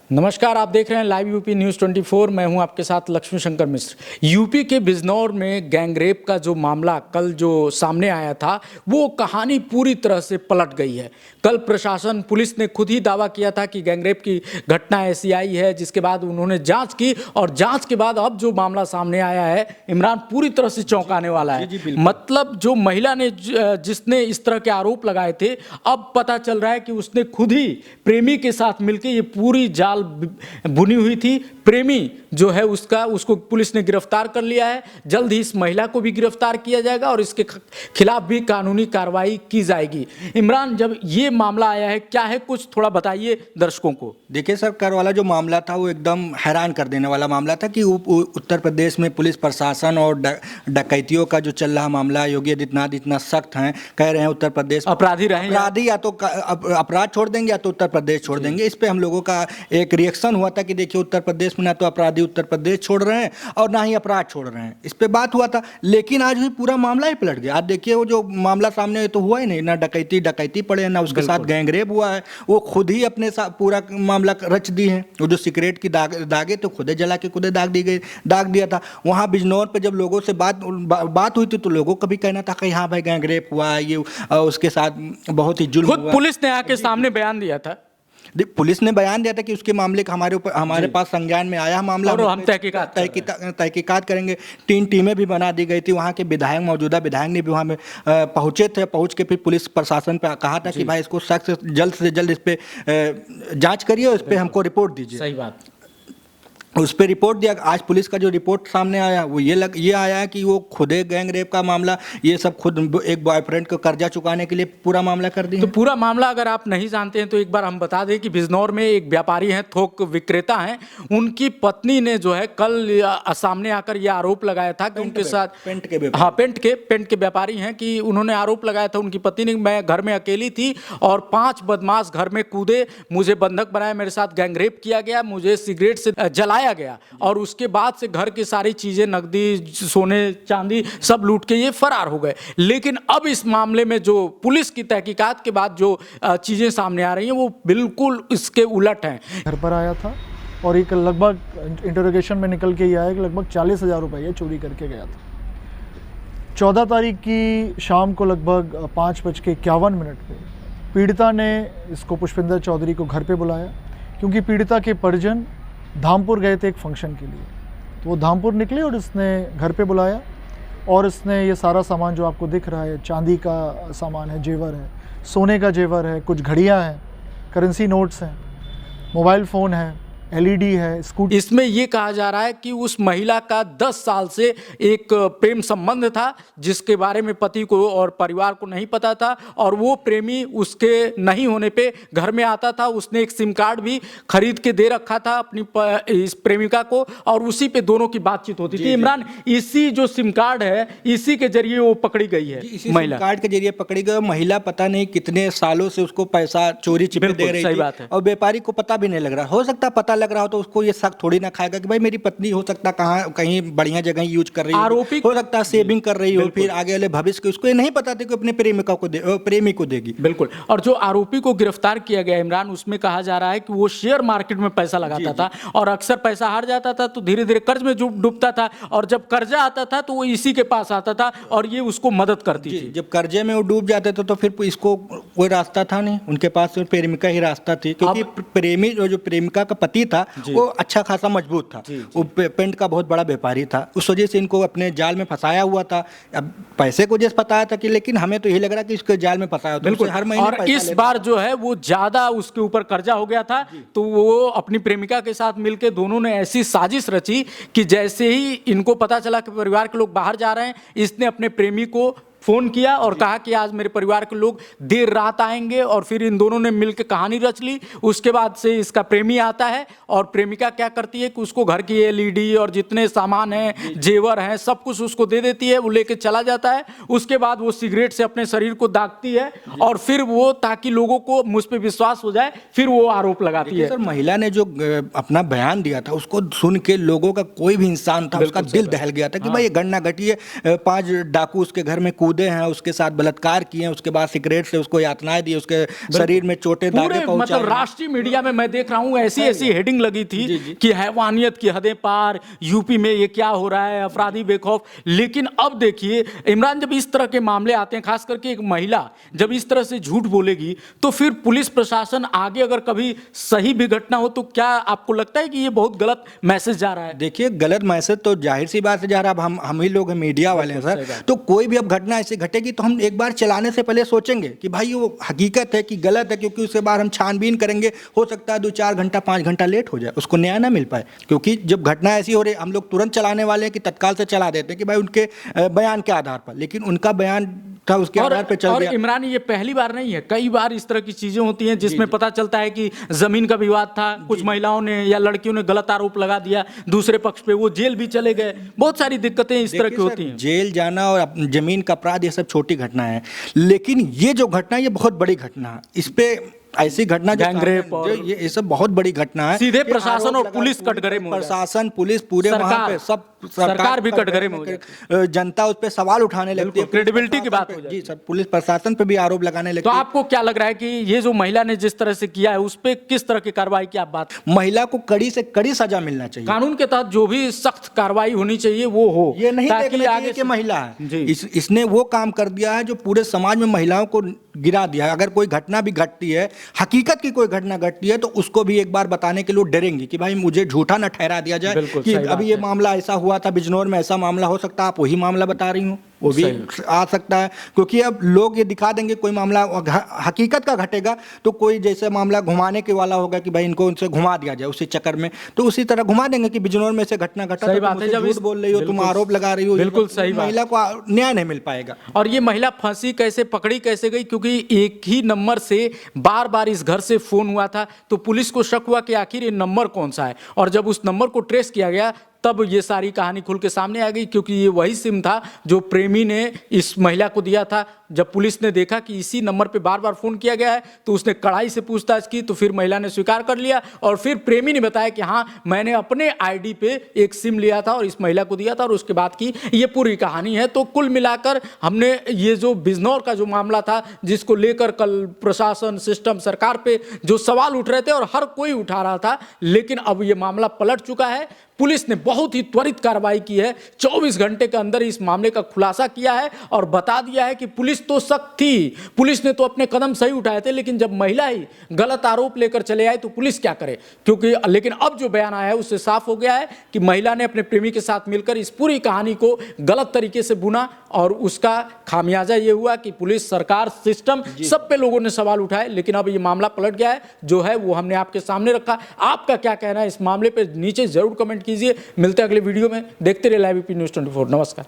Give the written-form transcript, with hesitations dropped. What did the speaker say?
नमस्कार, आप देख रहे हैं लाइव यूपी न्यूज़ 24। मैं हूं आपके साथ लक्ष्मी शंकर मिश्र। यूपी के बिजनौर में गैंगरेप का जो मामला कल जो सामने आया था, वो कहानी पूरी तरह से पलट गई है। कल प्रशासन, पुलिस ने खुद ही दावा किया था कि गैंगरेप की घटना ऐसी आई है, जिसके बाद उन्होंने जांच की और जांच के बाद अब जो मामला सामने आया है, इमरान, पूरी तरह से चौंकाने वाला है। मतलब जो महिला ने जिसने इस तरह के आरोप लगाए थे, अब पता चल रहा है कि उसने खुद ही प्रेमी के साथ मिलकर ये पूरी जाल बुनी हुई थी। प्रेमी जो है उसको पुलिस ने गिरफ्तार कर लिया है। जल्द ही इस महिला को भी गिरफ्तार किया जाएगा और इसके खिलाफ भी कानूनी कार्रवाई की जाएगी। इमरान, जब ये मामला आया है, क्या है कुछ थोड़ा बताइए दर्शकों को। देखिए सर, कर वाला जो मामला था वो एकदम हैरान कर देने वाला मामला था कि उत्तर प्रदेश में पुलिस प्रशासन और डकैतियों का जो चल रहा मामला, योगी आदित्यनाथ इतना सख्त हैं, कह रहे हैं उत्तर प्रदेश अपराधी रहे, अपराधी या तो अपराध छोड़ देंगे या तो उत्तर प्रदेश छोड़ देंगे। इस पे हम लोगों का एक रिएक्शन हुआ था कि देखिए उत्तर प्रदेश में ना तो अपराधी उत्तर प्रदेश छोड़ रहे हैं और ना ही अपराध छोड़ रहे हैं, इस पे बात हुआ था। लेकिन आज भी पूरा मामला ही पलट गया। आज देखिए वो जो मामला सामने तो हुआ ही नहीं, ना डकैती पड़े, ना उसके साथ गैंगरेप हुआ है। वो खुद ही अपने साथ पूरा मामला रच दी है। वो जो सिगरेट की दागे तो खुदे जला के खुदे दाग दिया था। वहाँ बिजनौर पे जब लोगों से बात हुई थी तो लोगों का भी कहना था कि हाँ भाई गैंगरेप हुआ है, ये उसके साथ बहुत ही जुल्म हुआ। पुलिस ने आके सामने बयान दिया था। पुलिस ने बयान दिया था कि उसके मामले का हमारे पास संज्ञान में आया मामला और हम तहकीकात करेंगे। 3 टीमें भी बना दी गई थी। वहाँ के मौजूदा विधायक ने भी वहाँ में पहुँचे थे। पहुँच के फिर पुलिस प्रशासन पे कहा था कि भाई इसको सख्त जल्द से जल्द इस पे जांच करिए और इस पे हमको रिपोर्ट दीजिए। सही बात। उस पर रिपोर्ट दिया। आज पुलिस का जो रिपोर्ट सामने आया वो ये आया है कि वो खुदे गैंगरेप का मामला, ये सब खुद एक बॉयफ्रेंड को कर्जा चुकाने के लिए पूरा मामला कर दिया। तो पूरा मामला अगर आप नहीं जानते हैं तो एक बार हम बता दें कि बिजनौर में एक व्यापारी हैं, थोक विक्रेता हैं। उनकी पत्नी ने जो है कल सामने आकर यह आरोप लगाया था कि उनके साथ पेंट के व्यापारी हैं कि उन्होंने आरोप लगाया था उनकी पत्नी ने, मैं घर में अकेली थी और 5 बदमाश घर में कूदे, मुझे बंधक बनाया, मेरे साथ गैंगरेप किया गया, मुझे सिगरेट से जलाया गया और उसके बाद से घर की सारी चीजें, नकदी, सोने चांदी सब लूट के ये फरार हो गए। लेकिन अब इस मामले में जो पुलिस की तहकीकात के बाद जो चीजें सामने आ रही हैं वो बिल्कुल इसके उलट हैं। घर पर आया था और एक लगभग इंटरोगेशन में निकल के ये आया कि लगभग 40,000 रुपये चोरी करके गया था। 14 तारीख की शाम को लगभग 5:51 पे पीड़िता ने इसको पुष्पिंदर चौधरी को घर पे बुलाया, क्योंकि पीड़िता के परिजन धामपुर गए थे एक फंक्शन के लिए। तो वो धामपुर निकले और इसने घर पे बुलाया और इसने ये सारा सामान जो आपको दिख रहा है, चांदी का सामान है, जेवर है, सोने का जेवर है, कुछ घड़ियां हैं, करेंसी नोट्स हैं, मोबाइल फ़ोन है, LED है, स्कूटी। इसमें ये कहा जा रहा है कि उस महिला का 10 साल से एक प्रेम संबंध था, जिसके बारे में पति को और परिवार को नहीं पता था और वो प्रेमी उसके नहीं होने पे घर में आता था। उसने एक सिम कार्ड भी खरीद के दे रखा था अपनी इस प्रेमिका को और उसी पे दोनों की बातचीत होती थी। इमरान, इसी जो सिम कार्ड है, इसी के जरिए वो पकड़ी गई है। इसी सिम कार्ड के जरिए पकड़ी गई। महिला पता नहीं कितने सालों से उसको पैसा चोरी छिपे दे रही थी और व्यापारी को पता भी नहीं लग रहा। हो सकता पता लग रहा हो तो उसको ये शक थोड़ी ना खाएगा कि भाई मेरी पत्नी हो सकता कहीं बढ़िया जगह यूज कर रही हो, आरोपी हो सकता सेविंग कर रही हो, फिर आगे वाले भविष्य के उसको ये नहीं पता था कि अपने प्रेमी को देगी। बिल्कुल। और जो आरोपी को गिरफ्तार किया गया इमरान, उसमें कहा जा रहा है कि वो शेयर मार्केट में पैसा लगाता था और अक्सर पैसा हार जाता था तो धीरे धीरे कर्ज में डूबता था और जब कर्जा आता था तो वो इसी के पास आता था और ये उसको मदद करती थी। जब कर्जे में वो डूब जाते थे तो फिर इसको कोई रास्ता था नहीं, उनके पास प्रेमिका ही रास्ता थी, क्योंकि प्रेमी जो प्रेमिका का पति था वो अच्छा खासा मजबूत था। वो पेंट का बहुत बड़ा व्यापारी था, उस वजह से इनको अपने जाल में फंसाया हुआ था। अब पैसे को जैसे फंसाया था कि, लेकिन हमें तो यही लग रहा कि इसके जाल में फंसाया था हर महीने। और इस बार जो है वो ज्यादा उसके ऊपर कर्जा हो गया था तो वो अपनी प्रेमिका के साथ मिलकर दोनों ने ऐसी साजिश रची कि जैसे ही इनको पता चला कि परिवार के लोग बाहर जा रहे हैं, इसने अपने प्रेमी को फोन किया और कहा कि आज मेरे परिवार के लोग देर रात आएंगे और फिर इन दोनों ने मिलकर कहानी रच ली। उसके बाद से इसका प्रेमी आता है और प्रेमिका क्या करती है कि उसको घर की LED और जितने सामान हैं, जेवर हैं, सब कुछ उसको दे देती है। वो लेके चला जाता है। उसके बाद वो सिगरेट से अपने शरीर को दागती है और फिर वो, ताकि लोगों को मुझ पर विश्वास हो जाए, फिर वो आरोप लगाती है। सर, महिला ने जो अपना बयान दिया था उसको सुन के लोगों का कोई भी इंसान था उसका दिल दहल गया था कि भाई ये घटना घटी है, 5 डाकू उसके घर में कूदे हैं, उसके साथ बलात्कार किए हैं, उसके बाद सिगरेट से उसको यातनाएं दी, उसके शरीर में चोटें दागे पूरे पहुंचाए। मतलब राष्ट्रीय मीडिया में मैं देख रहा हूँ ऐसी हेडिंग लगी थी कि हैवानियत की हदें पार, यूपी में ये क्या हो रहा है, अपराधी बेखौफ। लेकिन अब देखिए इमरान, जब इस तरह के मामले आते हैं, खास करके एक महिला जब इस तरह से झूठ बोलेगी, तो फिर पुलिस प्रशासन आगे अगर कभी सही भी घटना हो तो क्या आपको लगता है कि ये बहुत गलत मैसेज जा रहा है? देखिए, गलत मैसेज तो जाहिर सी बात से जा रहा है। अब हम ही लोग हैं, मीडिया वाले हैं सर, तो कोई भी अब घटना ऐसी घटेगी तो हम एक बार चलाने से पहले सोचेंगे कि भाई वो हकीकत है कि गलत है, क्योंकि उसके बाद हम छानबीन करेंगे। हो सकता है 2-4 घंटा 5 घंटा लेट हो जाए, उसको न्याय ना मिल पाए। क्योंकि जब घटना ऐसी हो रही है, हम लोग तुरंत चलाने वाले हैं कि तत्काल से चला देते हैं कि भाई उनके बयान के आधार पर, लेकिन उनका बयान था उसके आधार पर चल गया। इमरान, ये पहली बार नहीं है, कई बार इस तरह की चीजें होती हैं जिसमें पता चलता है कि जमीन का विवाद था, कुछ महिलाओं ने या लड़कियों ने गलत आरोप लगा दिया दूसरे पक्ष पे, वो जेल भी चले गए। बहुत सारी दिक्कतें इस तरह की होती हैं। जेल जाना और जमीन का अपराध ये सब छोटी घटना है, लेकिन ये जो घटना, ये बहुत बड़ी घटना है। इस पे ऐसी घटना गैंगरेप और ये सब बहुत बड़ी घटना है। सीधे प्रशासन और पुलिस कटघरे में, प्रशासन पुलिस पूरे वहां पे सब सरकार भी कटघरे में हो जाती, जनता उस पे सवाल उठाने लगती है, क्रेडिबिलिटी की बात हो जाती है। जी सर, पुलिस प्रशासन पे भी आरोप लगाने लगती तो है। आपको क्या लग रहा है कि ये जो महिला ने जिस तरह से किया है उस पे किस तरह की कार्रवाई की आप बात? महिला को कड़ी से कड़ी सजा मिलना चाहिए, कानून के तहत जो भी सख्त कार्रवाई होनी चाहिए वो हो। ये नहीं ताकि देखना चाहिए आगे कि महिला है। जी। इसने वो काम कर दिया है जो पूरे समाज में महिलाओं को गिरा दिया है। अगर कोई घटना भी घटती है, हकीकत की कोई घटना घटती है, तो उसको भी एक बार बताने के लिए डरेंगी कि भाई मुझे झूठा न ठहरा दिया जाए कि अभी ये मामला ऐसा हुआ था, बिजनौर में ऐसा मामला हो सकता है, आप वही मामला बता रही हूँ, वो भी आ सकता है। क्योंकि अब लोग ये दिखा देंगे, कोई मामला हकीकत का घटेगा तो कोई जैसे मामला घुमाने के वाला होगा कि भाई इनको उनसे घुमा दिया जाए उसी चक्कर में, तो उसी तरह घुमा देंगे कि बिजनौर में से घटना घटा। सही बात है, जब झूठ बोल रही हो तुम, आरोप लगा रही हो, बिल्कुल सही बात। महिला को न्याय नहीं मिल पाएगा। और ये महिला फंसी कैसे, पकड़ी कैसे गई? क्योंकि एक ही नंबर से बार बार इस घर से फोन हुआ था, तो पुलिस को शक हुआ कि आखिर ये नंबर कौन सा है, और जब उस नंबर को ट्रेस किया गया तब ये सारी कहानी खुल के सामने आ गई। क्योंकि ये वही सिम था जो प्रेमी ने इस महिला को दिया था। जब पुलिस ने देखा कि इसी नंबर पे बार बार फोन किया गया है तो उसने कड़ाई से पूछताछ की, तो फिर महिला ने स्वीकार कर लिया, और फिर प्रेमी ने बताया कि हाँ मैंने अपने आईडी पे एक सिम लिया था और इस महिला को दिया था, और उसके बाद की ये पूरी कहानी है। तो कुल मिलाकर हमने ये जो बिजनौर का जो मामला था, जिसको लेकर कल प्रशासन, सिस्टम, सरकार पे जो सवाल उठ रहे थे और हर कोई उठा रहा था, लेकिन अब ये मामला पलट चुका है। पुलिस ने बहुत ही त्वरित कार्रवाई की है, 24 घंटे के अंदर इस मामले का खुलासा किया है और बता दिया है कि पुलिस तो सख्त थी, पुलिस ने तो अपने कदम सही उठाए थे, लेकिन जब महिला ही गलत आरोप लेकर चले आए तो पुलिस क्या करे? क्योंकि लेकिन अब जो बयान आया है उससे साफ हो गया है कि महिला ने अपने प्रेमी के साथ मिलकर इस पूरी कहानी को गलत तरीके से बुना, और उसका खामियाजा ये हुआ कि पुलिस, सरकार, सिस्टम, सब पे लोगों ने सवाल उठाए। लेकिन अब ये मामला पलट गया है, जो है वो हमने आपके सामने रखा। आपका क्या कहना है इस मामले पे नीचे जरूर कमेंट कीजिए। मिलते हैं अगले वीडियो में, देखते रहिए लाइव यूपी न्यूज़ 24। नमस्कार।